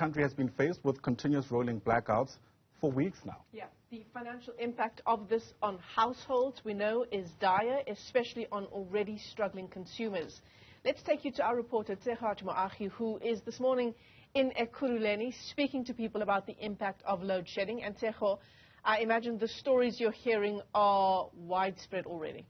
country has been faced with continuous rolling blackouts for weeks now. Yeah, the financial impact of this on households, we know, is dire, especially on already struggling consumers. Let's take you to our reporter, Tshegohaco Moagi, who is this morning in Ekurhuleni speaking to people about the impact of load shedding. And Tshegohaco, I imagine the stories you're hearing are widespread already.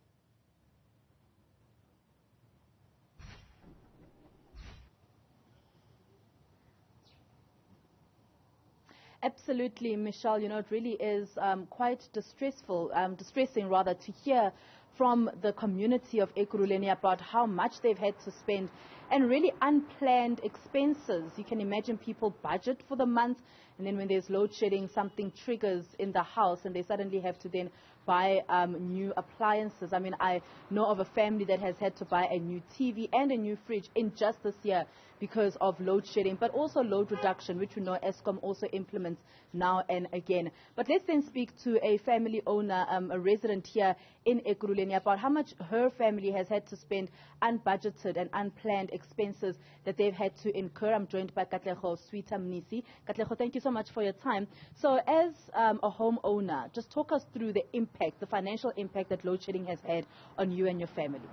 Absolutely, Michelle. You know, it really is quite distressing rather, to hear from the community of Ekurhuleni about how much they've had to spend and really unplanned expenses. You can imagine people budget for the month, and then when there's load shedding, something triggers in the house and they suddenly have to then buy new appliances. I mean, I know of a family that has had to buy a new TV and a new fridge in just this year because of load shedding, but also load reduction, which we know Eskom also implements now and again. But let's then speak to a family owner, a resident here in Ekurhuleni, about how much her family has had to spend unbudgeted and unplanned expenses that they've had to incur. I'm joined by Katlego Sweeta Mnisi. Katlego, thank you so much for your time. So as a homeowner, just talk us through the impact, the financial impact that load shedding has had on you and your family.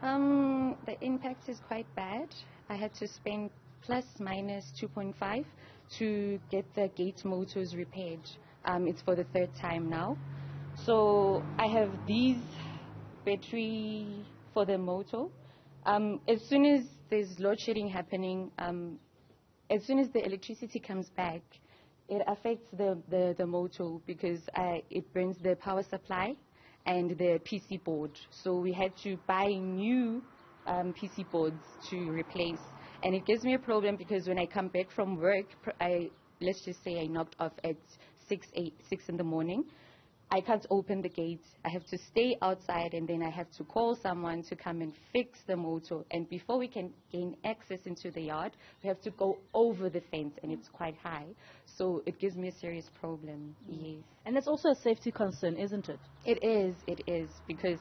The impact is quite bad. I had to spend plus minus 2.5 to get the gate motors repaired. It's for the third time now. So I have these battery for the motor. As soon as there's load shedding happening, as soon as the electricity comes back, it affects the motor because it burns the power supply and the PC board. So we had to buy new PC boards to replace. And it gives me a problem because when I come back from work, let's just say I knocked off at 6 in the morning. I can't open the gate. I have to stay outside, and then I have to call someone to come and fix the motor. And before we can gain access into the yard, we have to go over the fence, and it's quite high. So it gives me a serious problem, yes. And that's also a safety concern, isn't it? It is, because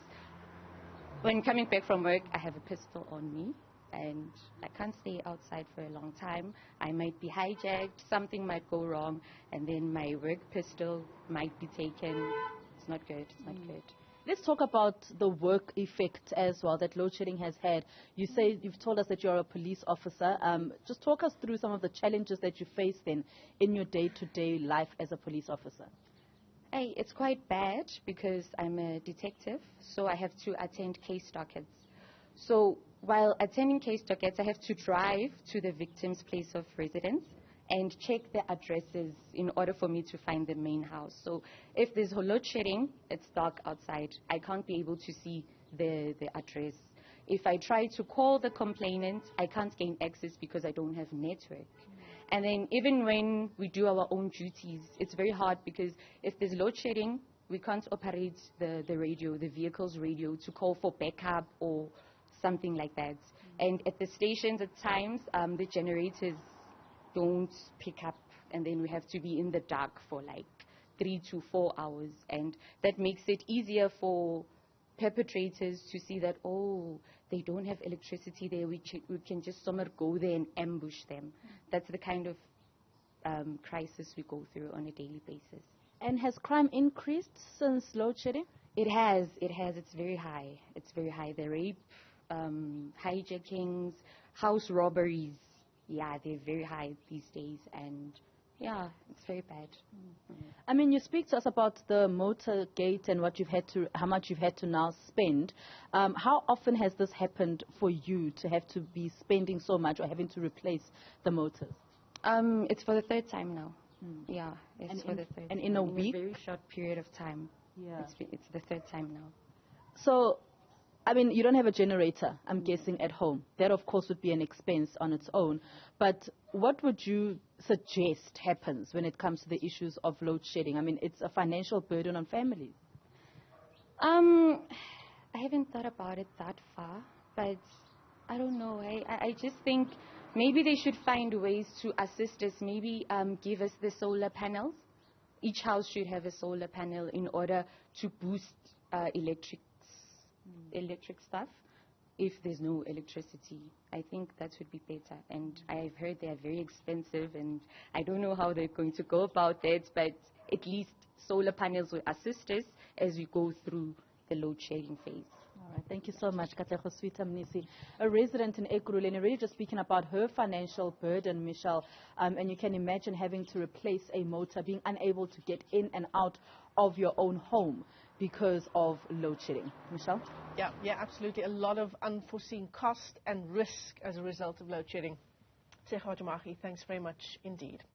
when coming back from work, I have a pistol on me, and I can't stay outside for a long time. I might be hijacked, something might go wrong, and then my work pistol might be taken. It's not good, it's not good. Let's talk about the work effect as well that load shedding has had. You've told us that you're a police officer. Just talk us through some of the challenges that you face then in your day-to-day life as a police officer. Hey, it's quite bad because I'm a detective, so I have to attend case dockets. So while attending case dockets, I have to drive to the victim's place of residence and check the addresses in order for me to find the main house. So if there's load shedding, it's dark outside. I can't be able to see the address. If I try to call the complainant, I can't gain access because I don't have network. And then even when we do our own duties, it's very hard because if there's load shedding, we can't operate the radio, the vehicle's radio, to call for backup or something like that. And at the stations at times, the generators don't pick up, and then we have to be in the dark for like 3 to 4 hours. And that makes it easier for perpetrators to see that, oh, they don't have electricity there, we can just somewhere go there and ambush them. That's the kind of crisis we go through on a daily basis. And has crime increased since load shedding? It has. It's very high. It's very high. The rape, hijackings, house robberies, yeah, they're very high these days, and yeah, it's very bad. I mean, you speak to us about the motor gate and how much you've had to now spend. How often has this happened for you to have to be spending so much or having to replace the motors? It's for the third time now. Yeah, it's for the third. And in a week? In a very short period of time. Yeah, it's the third time now. So, I mean, you don't have a generator, I'm guessing, at home. That, of course, would be an expense on its own. But what would you suggest happens when it comes to the issues of load shedding? I mean, it's a financial burden on families. I haven't thought about it that far, but I don't know. I just think maybe they should find ways to assist us, maybe give us the solar panels. Each house should have a solar panel in order to boost electric stuff. if there's no electricity. I think that would be better. And I've heard they are very expensive, and I don't know how they're going to go about that, but at least solar panels will assist us as we go through the load shedding phase. All right, thank you so much, Katlego Swita Mnisi, a resident in Ekurhuleni, really just speaking about her financial burden, Michelle, and you can imagine having to replace a motor, being unable to get in and out of your own home because of load shedding. Michelle? Yeah, absolutely. A lot of unforeseen cost and risk as a result of load shedding. Tshegohaco Moagi, thanks very much indeed.